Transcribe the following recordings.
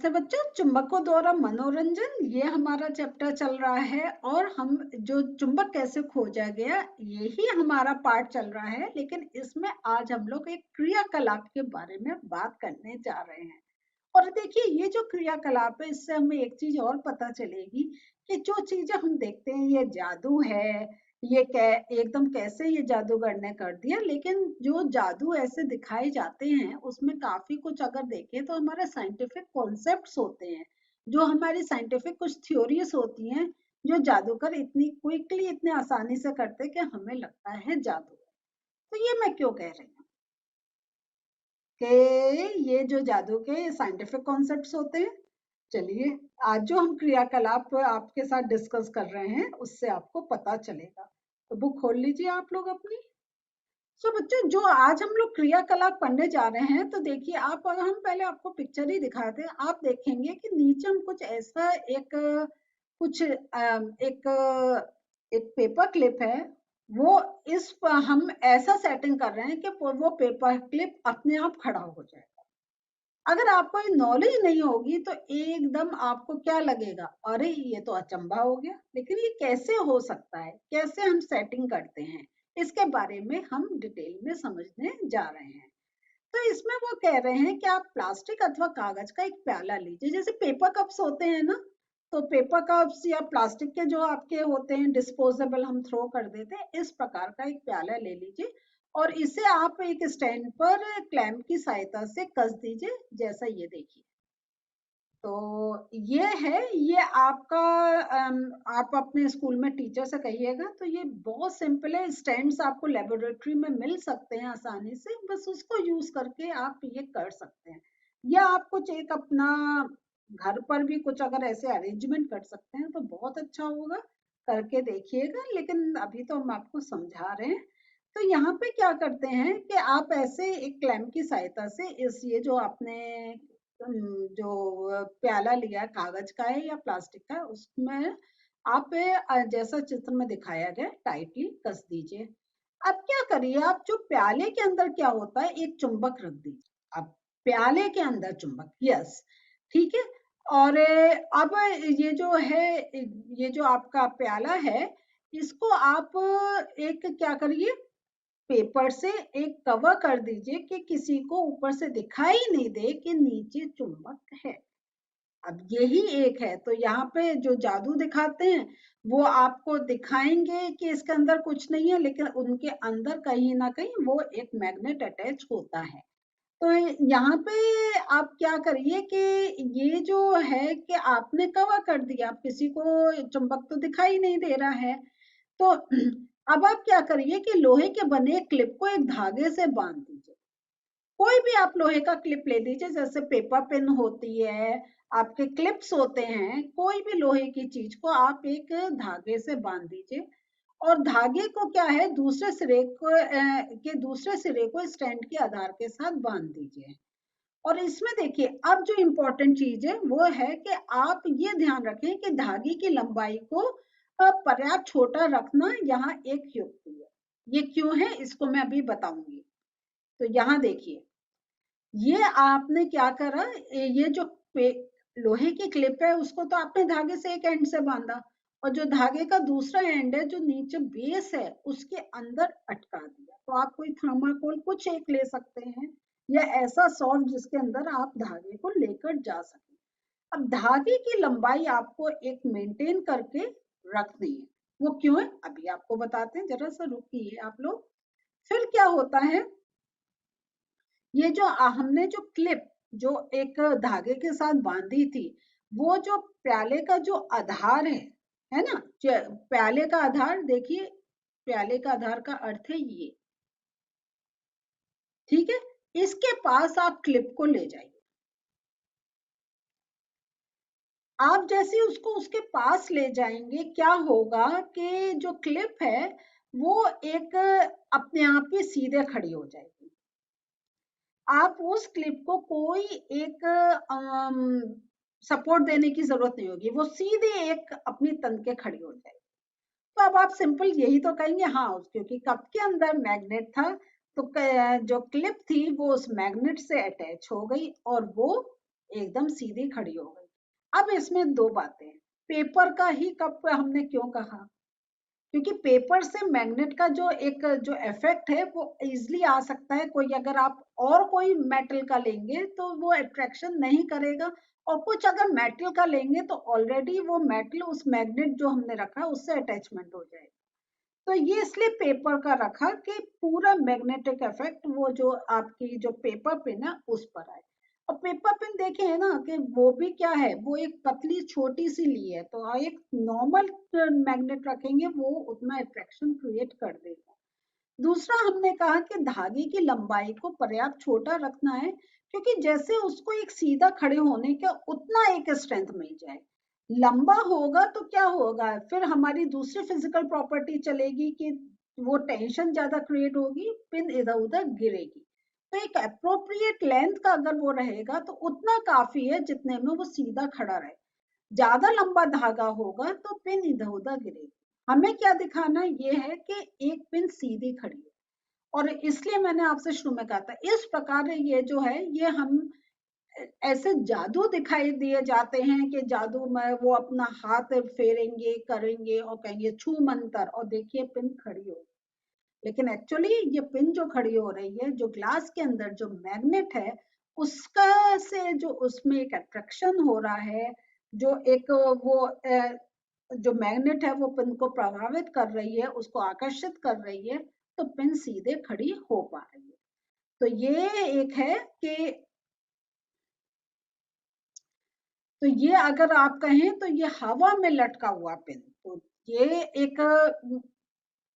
नमस्ते बच्चों, चुंबकों द्वारा मनोरंजन ये हमारा चैप्टर चल रहा है और हम जो चुंबक कैसे खोजा गया यही हमारा पार्ट चल रहा है। लेकिन इसमें आज हम लोग एक क्रियाकलाप के बारे में बात करने जा रहे हैं। और देखिए, ये जो क्रियाकलाप है इससे हमें एक चीज और पता चलेगी कि जो चीजें हम देखते हैं ये जादू है, ये एकदम कैसे ये जादूगर ने कर दिया। लेकिन जो जादू ऐसे दिखाए जाते हैं उसमें काफी कुछ अगर देखें तो हमारे साइंटिफिक कॉन्सेप्ट्स होते हैं, जो हमारी साइंटिफिक कुछ थ्योरीज होती हैं, जो जादूगर इतनी क्विकली इतने आसानी से करते कि हमें लगता है जादू। तो ये मैं क्यों कह रही हूँ कि ये जो जादू के साइंटिफिक कॉन्सेप्ट्स होते हैं। चलिए, आज जो हम क्रियाकलाप आपके साथ डिस्कस कर रहे हैं उससे आपको पता चलेगा। तो बुक खोल लीजिए आप लोग अपनी। बच्चों, जो आज हम लोग क्रियाकलाप पढ़ने जा रहे हैं, तो देखिए आप, अगर हम पहले आपको पिक्चर ही दिखाते हैं, आप देखेंगे कि नीचे हम कुछ ऐसा एक पेपर क्लिप है। वो हम ऐसा सेटिंग कर रहे हैं कि वो पेपर क्लिप अपने आप खड़ा हो जाए। अगर आपको ये नॉलेज नहीं होगी तो एकदम आपको क्या लगेगा, अरे ये तो अचंभा हो गया, लेकिन ये कैसे हो सकता है, कैसे हम सेटिंग करते हैं, इसके बारे में हम डिटेल में समझने जा रहे हैं। तो इसमें वो कह रहे हैं कि आप प्लास्टिक अथवा कागज का एक प्याला लीजिए। जैसे पेपर कप्स होते हैं ना, तो पेपर कप्स या प्लास्टिक के जो आपके होते हैं डिस्पोजेबल, हम थ्रो कर देते हैं, इस प्रकार का एक प्याला ले लीजिए और इसे आप एक स्टैंड पर क्लैंप की सहायता से कस दीजिए, जैसा ये देखिए। तो ये है, ये आपका आप अपने स्कूल में टीचर से कहिएगा, तो ये बहुत सिंपल है। स्टैंड्स आपको लेबोरेटरी में मिल सकते हैं आसानी से, बस उसको यूज करके आप ये कर सकते हैं। या आप कुछ एक अपना घर पर भी कुछ अगर ऐसे अरेंजमेंट कर सकते हैं तो बहुत अच्छा होगा, करके देखिएगा। लेकिन अभी तो हम आपको समझा रहे हैं। तो यहाँ पे क्या करते हैं कि आप ऐसे एक क्लैंप की सहायता से इस ये जो आपने जो प्याला लिया कागज का है या प्लास्टिक का, उसमें आप जैसा चित्र में दिखाया गया टाइटली कस दीजिए। अब क्या करिए, आप जो प्याले के अंदर क्या होता है, एक चुंबक रख दीजिए। अब प्याले के अंदर चुंबक, यस, ठीक है। और अब ये जो है, ये जो आपका प्याला है, इसको आप एक क्या करिए, पेपर से एक कवर कर दीजिए कि किसी को ऊपर से दिखाई नहीं दे कि नीचे चुंबक है। अब यही एक है, तो यहाँ पे जो जादू दिखाते हैं वो आपको दिखाएंगे कि इसके अंदर कुछ नहीं है, लेकिन उनके अंदर कहीं ना कहीं वो एक मैग्नेट अटैच होता है। तो यहाँ पे आप क्या करिए कि ये जो है कि आपने कवर कर दिया, आप किसी को चुंबक तो दिखाई नहीं दे रहा है। तो अब आप क्या करिए कि लोहे के बने क्लिप को एक धागे से बांध दीजिए। कोई भी आप लोहे का क्लिप ले लीजिए, जैसे पेपर पिन होती है, आपके क्लिप्स होते हैं, कोई भी लोहे की चीज को आप एक धागे से बांध दीजिए। और धागे को क्या है, दूसरे सिरे को स्टैंड के आधार के साथ बांध दीजिए। और इसमें देखिए, अब जो इम्पोर्टेंट चीज है वो है कि आप ये ध्यान रखें कि धागे की लंबाई को पर्याप्त छोटा रखना यहाँ एक युक्ति है। ये क्यों है इसको मैं अभी बताऊंगी। तो यहाँ देखिए, ये आपने क्या करा, ये जो लोहे की क्लिप है उसको तो आपने धागे से एक एंड से बांधा, और जो धागे का दूसरा एंड है जो नीचे बेस है उसके अंदर अटका दिया। तो आप कोई थर्माकोल कुछ एक ले सकते हैं, या ऐसा सॉफ्ट जिसके अंदर आप धागे को लेकर जा सकें। अब धागे की लंबाई आपको एक मेंटेन करके रखनी है। वो क्यों है अभी आपको बताते हैं, जरा सा रुकिए आप लोग। फिर क्या होता है, ये जो हमने जो क्लिप जो एक धागे के साथ बांधी थी, वो जो प्याले का जो आधार है ना, प्याले का आधार देखिए, प्याले का आधार का अर्थ है ये, ठीक है। इसके पास आप क्लिप को ले जाइए। आप जैसे उसको उसके पास ले जाएंगे, क्या होगा कि जो क्लिप है वो एक अपने आप ही सीधे खड़ी हो जाएगी। आप उस क्लिप को कोई एक सपोर्ट देने की जरूरत नहीं होगी, वो सीधे एक अपनी तन के खड़ी हो जाएगी। तो अब आप सिंपल यही तो कहेंगे, हाँ, क्योंकि कप के अंदर मैग्नेट था, तो जो क्लिप थी वो उस मैग्नेट से अटैच हो गई और वो एकदम सीधी खड़ी हो गई। अब इसमें दो बातें, पेपर का ही कप हमने क्यों कहा, क्योंकि पेपर से मैग्नेट का जो इफेक्ट है वो इजिली आ सकता है। कोई अगर आप और कोई मेटल का लेंगे तो वो अट्रैक्शन नहीं करेगा, और कुछ अगर मेटल का लेंगे तो ऑलरेडी वो मेटल उस मैग्नेट जो हमने रखा उससे अटैचमेंट हो जाएगा। तो ये इसलिए पेपर का रखा कि पूरा मैग्नेटिक इफेक्ट वो जो आपकी जो पेपर पिन है उस पर आए। और पेपर पिन देखे है ना कि वो भी क्या है, वो एक पतली छोटी सी ली है, तो एक नॉर्मल मैग्नेट रखेंगे वो उतना अट्रैक्शन क्रिएट कर देगा। दूसरा हमने कहा कि धागे की लंबाई को पर्याप्त छोटा रखना है, क्योंकि जैसे उसको एक सीधा खड़े होने का उतना एक स्ट्रेंथ मिल जाए। लंबा होगा तो क्या होगा, फिर हमारी दूसरी फिजिकल प्रॉपर्टी चलेगी कि वो टेंशन ज्यादा क्रिएट होगी, पिन इधर उधर गिरेगी। तो एक अप्रोप्रिएट लेंथ का अगर वो रहेगा तो उतना काफी है जितने में वो सीधा खड़ा रहे। ज्यादा लंबा धागा होगा तो पिन इधर उधर गिरेगी। हमें क्या दिखाना ये है कि एक पिन सीधी खड़ी है। और इसलिए मैंने आपसे शुरू में कहा था, इस प्रकार ये जो है ये हम ऐसे जादू दिखाई दिए जाते हैं कि जादू में वो अपना हाथ फेरेंगे करेंगे और कहेंगे छू मंतर और देखिए पिन खड़ी हो। लेकिन एक्चुअली ये पिन जो खड़ी हो रही है, जो ग्लास के अंदर जो मैग्नेट है उसका से जो उसमें एक अट्रैक्शन हो रहा है, जो एक वो जो मैग्नेट है वो पिन को प्रभावित कर रही है, उसको आकर्षित कर रही है, तो पिन सीधे खड़ी हो पा रही है। तो ये एक है कि तो ये अगर आप कहें तो ये हवा में लटका हुआ पिन, तो ये एक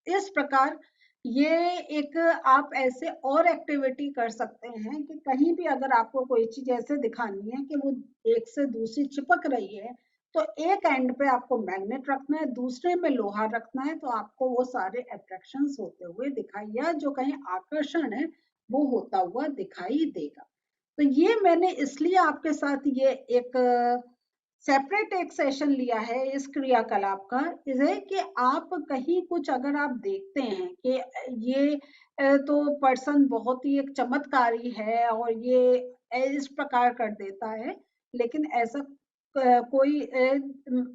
इस प्रकार ये एक आप ऐसे और एक्टिविटी कर सकते हैं कि कहीं भी अगर आपको कोई चीज ऐसे दिखानी है कि वो एक से दूसरी चिपक रही है, तो एक एंड पे आपको मैग्नेट रखना है, दूसरे में लोहा रखना है, तो आपको वो सारे अट्रैक्शंस होते हुए दिखाई, या जो कहीं आकर्षण है वो होता हुआ दिखाई देगा। तो ये मैंने इसलिए आपके साथ ये एक सेपरेट एक सेशन लिया है इस क्रियाकलाप का, इसे कि आप कहीं कुछ अगर आप देखते हैं कि ये तो पर्सन बहुत ही एक चमत्कारी है और ये इस प्रकार कर देता है, लेकिन ऐसा कोई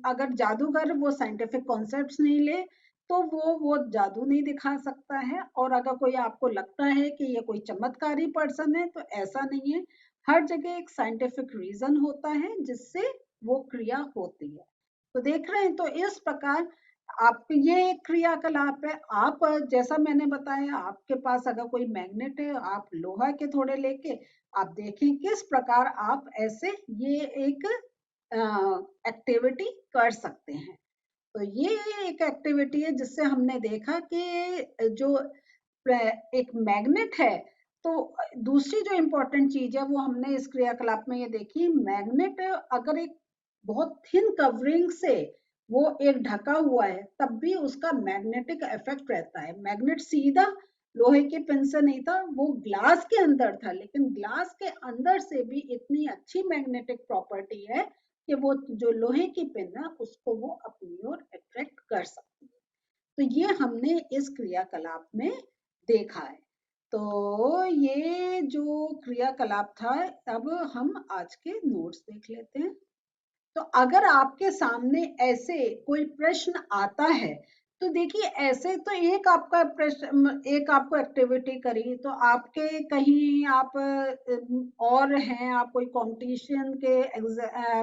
अगर जादूगर वो साइंटिफिक कॉन्सेप्ट्स नहीं ले तो वो जादू नहीं दिखा सकता है। और अगर कोई आपको लगता है कि ये कोई चमत्कारी पर्सन है तो ऐसा नहीं है, हर जगह एक साइंटिफिक रीजन होता है जिससे वो क्रिया होती है। तो देख रहे हैं, तो इस प्रकार आप ये एक क्रियाकलाप है। आप जैसा मैंने बताया, आपके पास अगर कोई मैग्नेट है, आप लोहा के थोड़े लेके आप देखें किस प्रकार आप ऐसे ये एक एक्टिविटी कर सकते हैं। तो ये एक एक्टिविटी है जिससे हमने देखा कि जो एक मैग्नेट है, तो दूसरी जो इम्पोर्टेंट चीज है वो हमने इस क्रियाकलाप में ये देखी, मैग्नेट अगर एक बहुत थिन कवरिंग से वो एक ढका हुआ है तब भी उसका मैग्नेटिक इफेक्ट रहता है। मैग्नेट सीधा लोहे के पिन से नहीं था, वो ग्लास के अंदर था, लेकिन ग्लास के अंदर से भी इतनी अच्छी मैग्नेटिक प्रॉपर्टी है कि वो जो लोहे की पिन है उसको वो अपनी ओर अट्रैक्ट कर सकती है। तो ये हमने इस क्रियाकलाप में देखा है। तो ये जो क्रियाकलाप था, अब हम आज के नोट्स देख लेते हैं। तो अगर आपके सामने ऐसे कोई प्रश्न आता है तो देखिए, ऐसे तो एक आपका प्रश्न, एक आपको एक्टिविटी करी तो आपके कहीं आप और हैं, आप कोई कंपटीशन के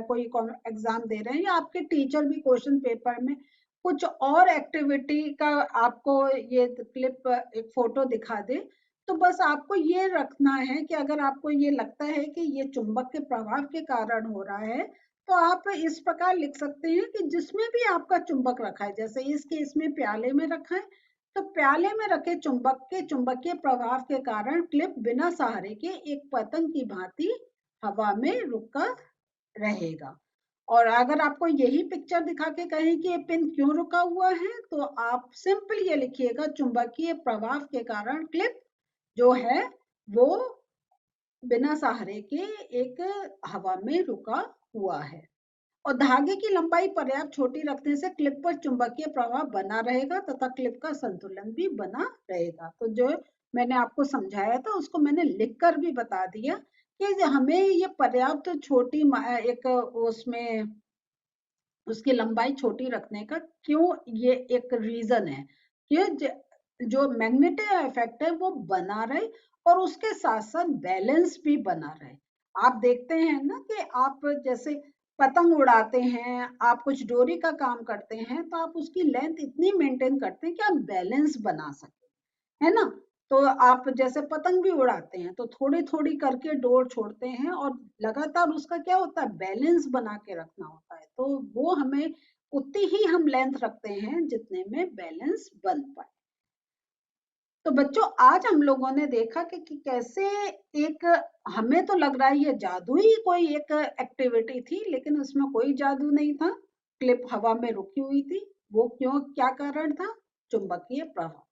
कोई एग्जाम दे रहे हैं, या आपके टीचर भी क्वेश्चन पेपर में कुछ और एक्टिविटी का आपको ये क्लिप एक फोटो दिखा दे, तो बस आपको ये रखना है कि अगर आपको ये लगता है कि ये चुंबक के प्रभाव के कारण हो रहा है, तो आप इस प्रकार लिख सकते हैं कि जिसमें भी आपका चुंबक रखा है, जैसे इस केस में प्याले में रखा है, तो प्याले में रखे चुंबक के चुंबकीय प्रभाव के कारण क्लिप बिना सहारे के एक पतंग की भांति हवा में रुका रहेगा। और अगर आपको यही पिक्चर दिखा के कहें कि ये पिन क्यों रुका हुआ है, तो आप सिंपल ये लिखिएगा, चुंबकीय प्रभाव के कारण क्लिप जो है वो बिना सहारे के एक हवा में रुका हुआ है। और धागे की लंबाई पर्याप्त छोटी रखने से क्लिप पर चुंबकीय प्रभाव बना रहेगा तथा क्लिप का संतुलन भी बना रहेगा। तो जो मैंने आपको समझाया था उसको मैंने लिखकर भी बता दिया कि हमें ये पर्याप्त छोटी एक उसमें उसकी लंबाई छोटी रखने का क्यों, ये एक रीजन है कि जो मैग्नेटिक इफेक्ट है वो बना रहे और उसके साथ साथ बैलेंस भी बना रहे। आप देखते हैं ना कि आप जैसे पतंग उड़ाते हैं, आप कुछ डोरी का काम करते हैं, तो आप उसकी लेंथ इतनी मेंटेन करते हैं कि आप बैलेंस बना सके, है ना। तो आप जैसे पतंग भी उड़ाते हैं तो थोड़ी थोड़ी करके डोर छोड़ते हैं और लगातार उसका क्या होता है, बैलेंस बना के रखना होता है। तो वो हमें उतनी ही हम लेंथ रखते हैं जितने में बैलेंस बन पाए। तो बच्चों आज हम लोगों ने देखा कि कैसे एक, हमें तो लग रहा है ये जादू ही कोई एक एक्टिविटी थी, लेकिन उसमें कोई जादू नहीं था। क्लिप हवा में रुकी हुई थी, वो क्यों, क्या कारण था, चुंबकीय प्रभाव।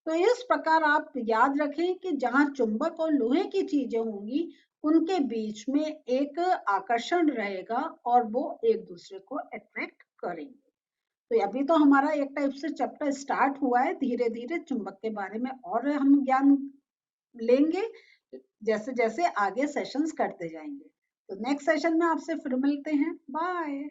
तो इस प्रकार आप याद रखें कि जहां चुंबक और लोहे की चीजें होंगी उनके बीच में एक आकर्षण रहेगा और वो एक दूसरे को अट्रैक्ट करेंगे। तो अभी तो हमारा एक टाइप से चैप्टर स्टार्ट हुआ है, धीरे धीरे चुंबक के बारे में और हम ज्ञान लेंगे जैसे जैसे आगे सेशंस करते जाएंगे। तो नेक्स्ट सेशन में आपसे फिर मिलते हैं। बाय।